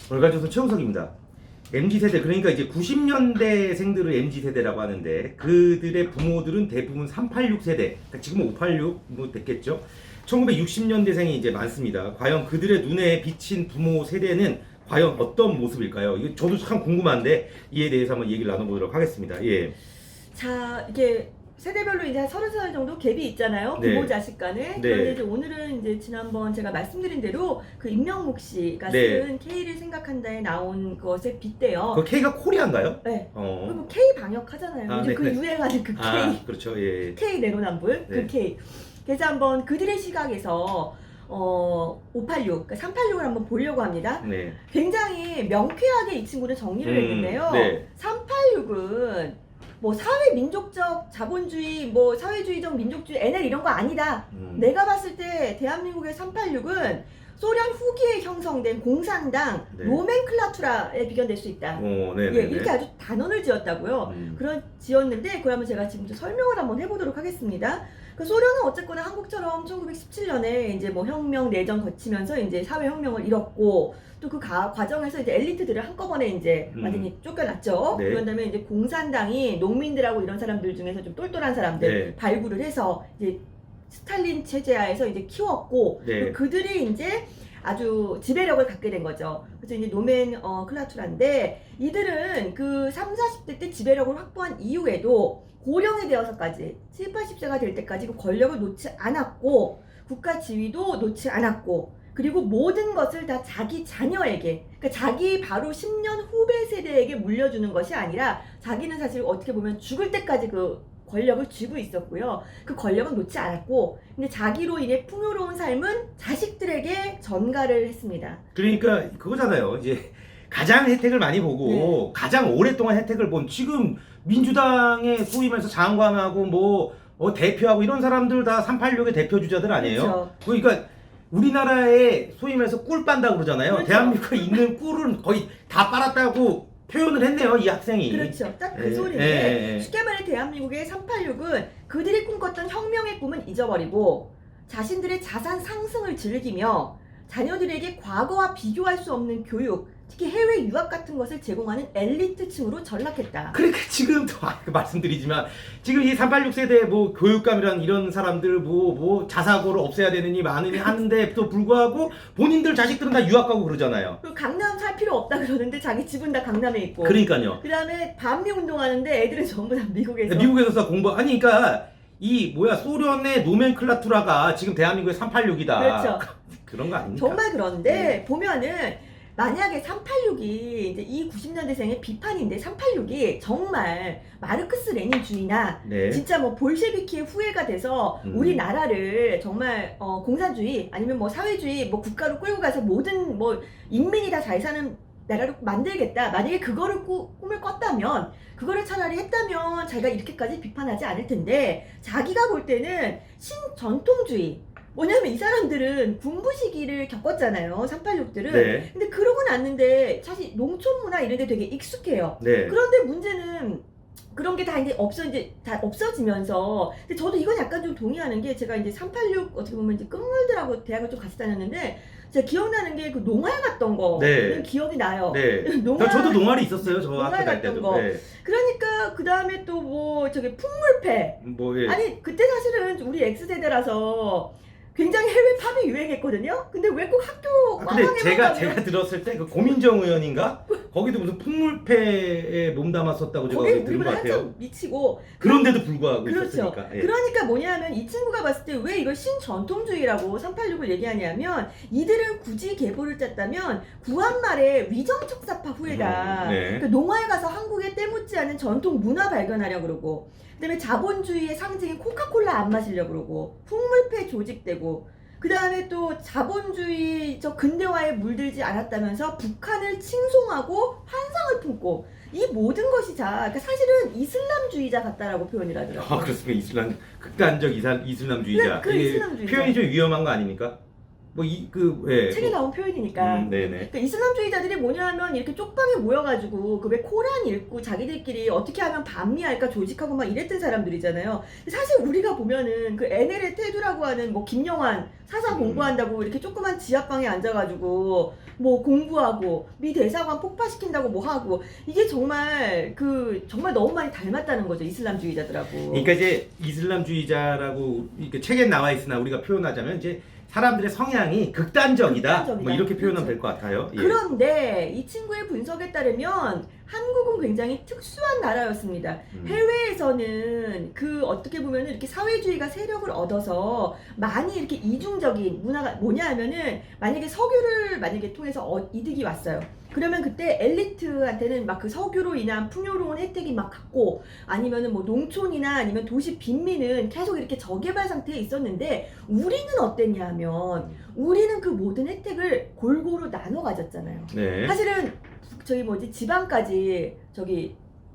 월간조선 최우석입니다. MZ세대, 그러니까 이제 90년대생들을 MZ세대라고 하는데 그들의 부모들은 대부분 386세대, 그러니까 지금은 586 뭐 됐겠죠. 1960년대생이 이제 많습니다. 과연 그들의 눈에 비친 부모 세대는 과연 어떤 모습일까요? 이거 저도 참 궁금한데 이에 대해서 한번 얘기를 나눠보도록 하겠습니다. 예. 자, 이게 세대별로 이제 한 30살 정도 갭이 있잖아요. 네. 부모 자식 간에. 네. 그런데 이제 오늘은 이제 지난번 제가 말씀드린 대로 그 임명묵 씨가 네. 쓴 K를 생각한다에 나온 것에 빗대요. 그 K가 코리아인가요? 네. 어. 그리고 K 방역 하잖아요. 아, 이제 네, 그 네. 유행하는 그 K. 아, 그렇죠. 예. K 내로남불. 네. 그 K. 그래서 한번 그들의 시각에서 586, 그러니까 386을 한번 보려고 합니다. 네. 굉장히 명쾌하게 이 친구는 정리를 했는데요. 네. 386은 뭐 사회 민족적 자본주의, 뭐 사회주의적 민족주의, NL 이런 거 아니다. 내가 봤을 때 대한민국의 386은 소련 후기에 형성된 공산당 네. 노멘클라투라에 비견될 수 있다. 네, 예, 네. 이렇게 아주 단언을 지었다고요. 그런 지었는데 그러면 제가 지금 설명을 한번 해보도록 하겠습니다. 그 소련은 어쨌거나 한국처럼 1917년에 이제 뭐 혁명 내전 거치면서 이제 사회 혁명을 이뤘고 또 그 과정에서 이제 엘리트들을 한꺼번에 이제 완전히 쫓겨났죠. 네. 그런 다음에 이제 공산당이 농민들하고 이런 사람들 중에서 좀 똘똘한 사람들 네. 발굴을 해서 이제 스탈린 체제하에서 이제 키웠고 네. 그들이 이제 아주 지배력을 갖게 된 거죠. 그래서 이제 노멘 클라투라인데 이들은 그 3, 40대 때 지배력을 확보한 이후에도 고령이 되어서까지 7, 80세가 될 때까지 그 권력을 놓지 않았고 국가 지위도 놓지 않았고 그리고 모든 것을 다 자기 자녀에게, 그러니까 자기 바로 10년 후배 세대에게 물려주는 것이 아니라 자기는 사실 어떻게 보면 죽을 때까지 그 권력을 쥐고 있었고요. 그 권력은 놓지 않았고, 근데 자기로 인해 풍요로운 삶은 자식들에게 전가를 했습니다. 그러니까 그거잖아요. 이제 가장 혜택을 많이 보고 네. 가장 가장 오랫동안 혜택을 본 지금 민주당의 소위 말해서 장관하고 뭐 대표하고 이런 사람들 다 386의 대표 주자들 아니에요? 그렇죠. 그러니까 우리나라에 소위 말해서 꿀 빤다고 그러잖아요. 그렇죠. 대한민국에 있는 꿀은 거의 다 빨았다고 표현을 했네요, 이 학생이. 그렇죠. 딱 그 예, 소리인데 예. 쉽게 말해 대한민국의 386은 그들이 꿈꿨던 혁명의 꿈은 잊어버리고 자신들의 자산 상승을 즐기며 자녀들에게 과거와 비교할 수 없는 교육, 특히 해외 유학 같은 것을 제공하는 엘리트층으로 전락했다. 그러니까 지금도 말씀드리지만 지금 이 386 세대 뭐 교육감이란 이런 사람들 뭐 자사고를 없애야 되느니 마느니 하는데도 불구하고 본인들 자식들은 다 유학 가고 그러잖아요. 그리고 강남 살 필요 없다 그러는데 자기 집은 다 강남에 있고. 그러니까요. 그다음에 반미 운동하는데 애들은 전부 다 미국에서. 미국에서 공부 아니 그러니까 이 소련의 노멘클라투라가 지금 대한민국의 386이다. 그렇죠. 그런 거 아닙니까? 정말 그런데 보면은 만약에 386이 이제 이 90년대생의 비판인데 386이 정말 마르크스 레닌주의나 네. 진짜 뭐 볼셰비키의 후예가 돼서 우리나라를 정말 공산주의 아니면 뭐 사회주의 뭐 국가로 끌고 가서 모든 뭐 인민이 다 잘 사는 나라로 만들겠다. 만약에 그거를 꿈을 꿨다면 그거를 차라리 했다면 자기가 이렇게까지 비판하지 않을 텐데 자기가 볼 때는 신전통주의 뭐냐면 이 사람들은 군부 시기를 겪었잖아요. 386들은. 네. 근데 그러고 났는데 사실 농촌 문화 이런 데 되게 익숙해요. 네. 그런데 문제는 그런 게 다 이제 다 없어지면서 근데 저도 이건 약간 좀 동의하는 게 제가 이제 386 어떻게 보면 이제 끝물들하고 대학을 좀 같이 다녔는데 제가 기억나는 게 그 농활 갔던 거는 네. 기억이 나요. 네. 농활 저도 동아리 있었어요. 저 농활 학교 다닐 갔던 때도. 거. 네. 그러니까 그 다음에 또 뭐 저기 풍물패 뭐 예. 아니 그때 사실은 우리 X세대라서 굉장히 해외 팝이 유행했거든요. 근데 왜 꼭 학교 근데 과방에만 제가 들었을 때 그 고민정 의원인가 거기도 무슨 풍물패에 몸담았었다고 제가 거기 어디 들은 것 우리보다 같아요. 한참 미치고 그런데도 불구하고 그렇죠. 있었으니까. 예. 그러니까 뭐냐면 이 친구가 봤을 때 왜 이걸 신전통주의라고 386을 얘기하냐면 이들은 굳이 계보를 짰다면 구한말의 위정척사파 후예다. 네. 그러니까 농화에 가서 한국에 때묻지 않은 전통 문화 발견하려고 그러고 그다음에 자본주의의 상징인 코카콜라 안 마시려고 그러고 풍물패 조직되고 그다음에 또 자본주의적 근대화에 물들지 않았다면서 북한을 칭송하고 환상을 품고 이 모든 것이 그러니까 사실은 이슬람주의자 같다라고 표현을 하더라고요. 아 그렇습니다. 극단적 이슬람주의자. 그 이게 이슬람주의자. 표현이 좀 위험한 거 아닙니까? 예. 책에 나온 표현이니까. 네네. 그러니까 이슬람주의자들이 뭐냐면 이렇게 쪽방에 모여가지고 그 왜 코란 읽고 자기들끼리 어떻게 하면 반미할까 조직하고 막 이랬던 사람들이잖아요. 사실 우리가 보면은 그 NL의 태두라고 하는 뭐 김영환 사사 공부한다고 이렇게 조그만 지하방에 앉아가지고 뭐 공부하고 미 대사관 폭파시킨다고 뭐 하고 이게 정말 정말 너무 많이 닮았다는 거죠 이슬람주의자들하고. 그러니까 이제 이슬람주의자라고 이렇게 책에 나와 있으나 우리가 표현하자면 이제 사람들의 성향이 극단적이다. 뭐 이렇게 표현하면 그렇죠. 될 것 같아요. 예. 그런데 이 친구의 분석에 따르면 한국은 굉장히 특수한 나라였습니다. 해외에서는 어떻게 보면 이렇게 사회주의가 세력을 얻어서 많이 이렇게 이중적인 문화가 뭐냐 하면은 만약에 석유를 통해서 이득이 왔어요. 그러면 그때 엘리트한테는 막 그 석유로 인한 풍요로운 혜택이 막 갖고 아니면은 뭐 농촌이나 아니면 도시 빈민은 계속 이렇게 저개발 상태에 있었는데 우리는 어땠냐 하면 우리는 그 모든 혜택을 골고루 나눠 가졌잖아요. 네. 사실은 지방까지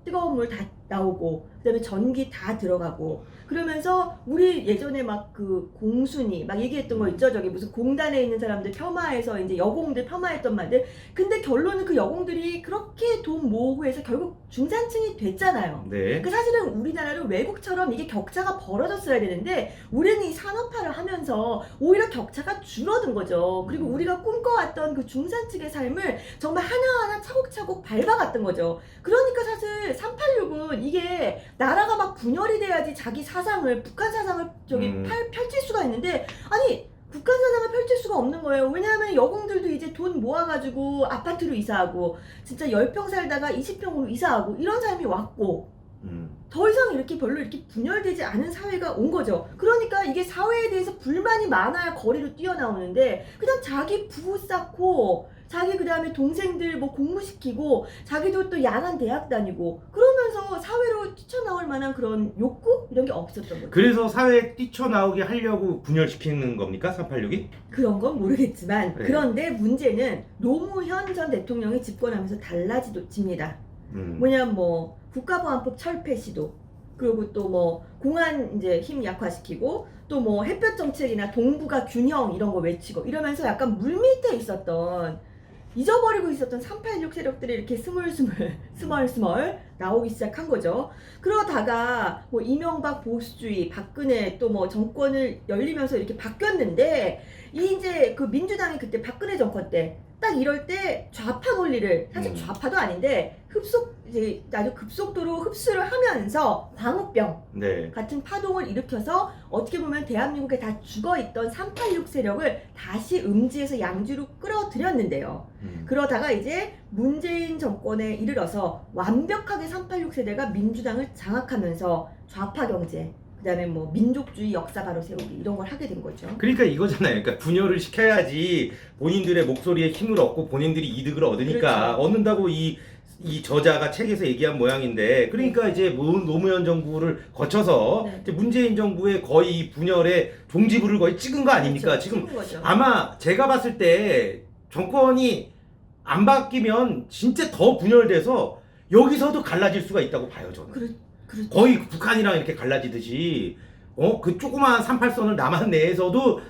뜨거운 물 다 나오고 그다음에 전기 다 들어가고 그러면서 우리 예전에 막 공순이 막 얘기했던 거 있죠. 무슨 공단에 있는 사람들 폄하해서 이제 여공들 폄하했던 말들. 근데 결론은 그 여공들이 그렇게 돈 모으고 해서 결국 중산층이 됐잖아요. 네. 사실은 우리나라는 외국처럼 이게 격차가 벌어졌어야 되는데 우리는 이 산업화를 하면서 오히려 격차가 줄어든 거죠. 그리고 우리가 꿈꿔왔던 그 중산층의 삶을 정말 하나하나 차곡차곡 밟아갔던 거죠. 그러니까 사실 386은 이게 나라가 막 분열이 돼야지 자기 사상을 북한 사상을 펼칠 수가 있는데 아니 북한 사상을 펼칠 수가 없는 거예요. 왜냐하면 여공들도 이제 돈 모아가지고 아파트로 이사하고 진짜 10평 살다가 20평으로 이사하고 이런 삶이 왔고 더 이상 이렇게 별로 이렇게 분열되지 않은 사회가 온 거죠. 그러니까 이게 사회에 대해서 불만이 많아야 거리로 뛰어나오는데 그냥 자기 부부 쌓고 자기 그 다음에 동생들 뭐 공부시키고 자기도 또 야간 대학 다니고 그러면서 사회로 뛰쳐나올 만한 그런 욕구? 이런 게 없었던 거죠. 그래서 사회에 뛰쳐나오게 하려고 분열시키는 겁니까? 386이? 그런 건 모르겠지만 네. 그런데 문제는 노무현 전 대통령이 집권하면서 달라집니다. 뭐냐면 뭐 국가보안법 철폐 시도 그리고 또 뭐 공안 이제 힘 약화시키고 또 뭐 햇볕 정책이나 동북아 균형 이런 거 외치고 이러면서 약간 물밑에 있었던 잊어버리고 있었던 386 세력들이 이렇게 스멀스멀 나오기 시작한 거죠. 그러다가 뭐 이명박 보수주의, 박근혜 또 뭐 정권을 열리면서 이렇게 바뀌었는데 이제 그 민주당이 그때 박근혜 정권 때 딱 이럴 때 좌파 논리를 사실 좌파도 아닌데 이제 아주 급속도로 흡수를 하면서 광우병 네. 같은 파동을 일으켜서 어떻게 보면 대한민국에 다 죽어있던 386 세력을 다시 음지에서 양지로 끌어들였는데요. 그러다가 이제 문재인 정권에 이르러서 완벽하게 386 세대가 민주당을 장악하면서 좌파 경제 그다음에 뭐 민족주의 역사 바로 세우기 이런 걸 하게 된 거죠. 그러니까 이거잖아요. 그러니까 분열을 시켜야지 본인들의 목소리에 힘을 얻고 본인들이 이득을 얻으니까 그렇죠. 얻는다고 이 저자가 책에서 얘기한 모양인데 그러니까 이제 노무현 정부를 거쳐서 네. 이제 문재인 정부의 거의 이 분열의 종지부를 거의 찍은 거 아닙니까? 그렇죠. 지금 찍은 거죠. 아마 제가 봤을 때 정권이 안 바뀌면 진짜 더 분열돼서 여기서도 갈라질 수가 있다고 봐요, 저는. 그렇죠. 거의 북한이랑 이렇게 갈라지듯이 그 조그마한 38선을 남한 내에서도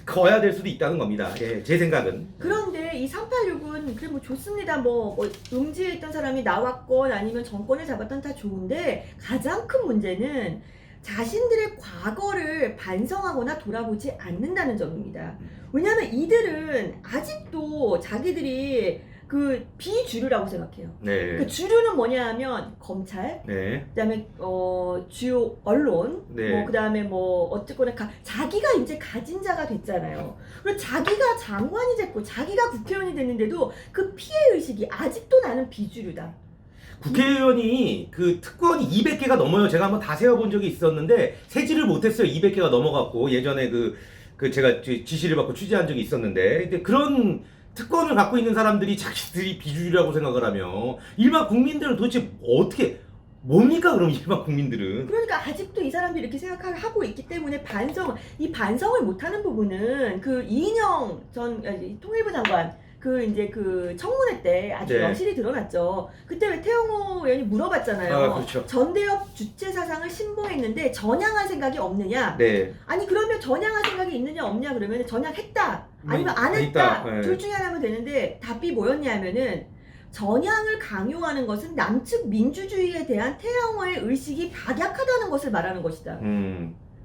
거야 될 수도 있다는 겁니다. 예, 제 생각은. 그런데 이 386은 그래 뭐 좋습니다. 뭐 음지에 있던 사람이 나왔건 아니면 정권을 잡았던 다 좋은데 가장 큰 문제는 자신들의 과거를 반성하거나 돌아보지 않는다는 점입니다. 왜냐하면 이들은 아직도 자기들이 그 비주류라고 생각해요. 네. 그 주류는 뭐냐 하면 검찰, 네. 그다음에 주요 언론, 네. 뭐 그다음에 뭐 어쨌거나 자기가 이제 가진 자가 됐잖아요. 그리고 자기가 장관이 됐고 자기가 국회의원이 됐는데도 그 피해 의식이 아직도 나는 비주류다. 국회의원이 그 특권이 200개가 넘어요. 제가 한번 다 세어본 적이 있었는데 세지를 못했어요. 200개가 넘어갔고 예전에 그 제가 지시를 받고 취재한 적이 있었는데 근데 그런 특권을 갖고 있는 사람들이 자기들이 비주류라고 생각을 하며 일반 국민들은 도대체 어떻게 뭡니까 그럼 일반 국민들은? 그러니까 아직도 이 사람들이 이렇게 생각하고 있기 때문에 반성을 못하는 부분은 그 이인영 전 통일부 장관 그 이제 그 청문회 때 아주 네. 여실히 드러났죠. 그때 왜 태영호 의원이 물어봤잖아요. 아, 그렇죠. 전대협 주체 사상을 신봉했는데 전향할 생각이 없느냐? 네. 아니 그러면 전향할 생각이 있느냐 없냐 그러면 전향했다 아니면 안 안 했다 했다. 네. 둘 중에 하나면 되는데 답이 뭐였냐면은 전향을 강요하는 것은 남측 민주주의에 대한 태영호의 의식이 박약하다는 것을 말하는 것이다.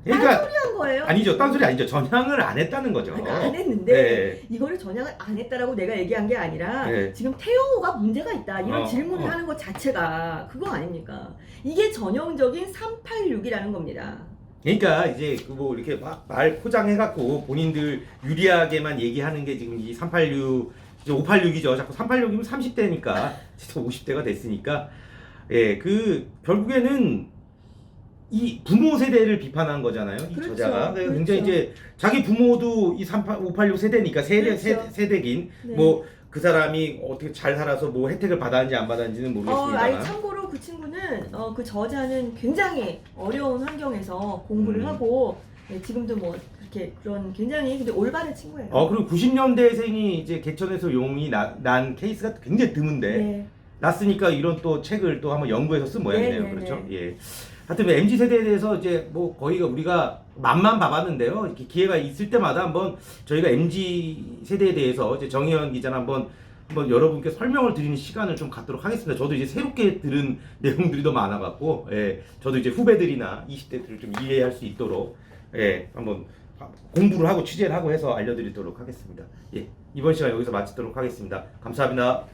그러니까 한 거예요. 아니죠. 딴소리 아니죠. 전향을 안 했다는 거죠. 그러니까 안 했는데 네. 이거를 전향을 안 했다라고 내가 얘기한 게 아니라 네. 지금 태영호가 문제가 있다 이런 질문을 어. 하는 것 자체가 그거 아닙니까? 이게 전형적인 386이라는 겁니다. 그러니까 이제 뭐 이렇게 막 말 포장해갖고 본인들 유리하게만 얘기하는 게 지금 이 386, 이제 586이죠. 자꾸 386이면 30대니까 진짜 50대가 됐으니까 예, 그 결국에는 이 부모 세대를 비판한 거잖아요. 이 그렇죠. 저자가 그렇죠. 굉장히 이제 자기 부모도 이 586 세대니까 그렇죠. 세대긴 네. 뭐 그 사람이 어떻게 잘 살아서 뭐 혜택을 받았는지 안 받았는지는 모르겠습니다만. 아니 참고로 그 친구는 그 저자는 굉장히 어려운 환경에서 공부를 하고 지금도 뭐 그렇게 그런 굉장히 근데 올바른 친구예요. 그리고 90년대생이 이제 개천에서 용이 난 케이스가 굉장히 드문데 네. 났으니까 이런 또 책을 또 한번 연구해서 쓴 모양이네요. 네, 네, 그렇죠? 네. 예. 하여튼 MZ 세대에 대해서 이제 뭐 거의가 우리가 맛만 봐봤는데요. 이렇게 기회가 있을 때마다 한번 저희가 MZ 세대에 대해서 이제 정의현 기자는 한번 여러분께 설명을 드리는 시간을 좀 갖도록 하겠습니다. 저도 이제 새롭게 들은 내용들이 더 많아갖고, 예, 저도 이제 후배들이나 20대들을 좀 이해할 수 있도록, 예, 한번 공부를 하고 취재를 하고 해서 알려드리도록 하겠습니다. 예, 이번 시간 여기서 마치도록 하겠습니다. 감사합니다.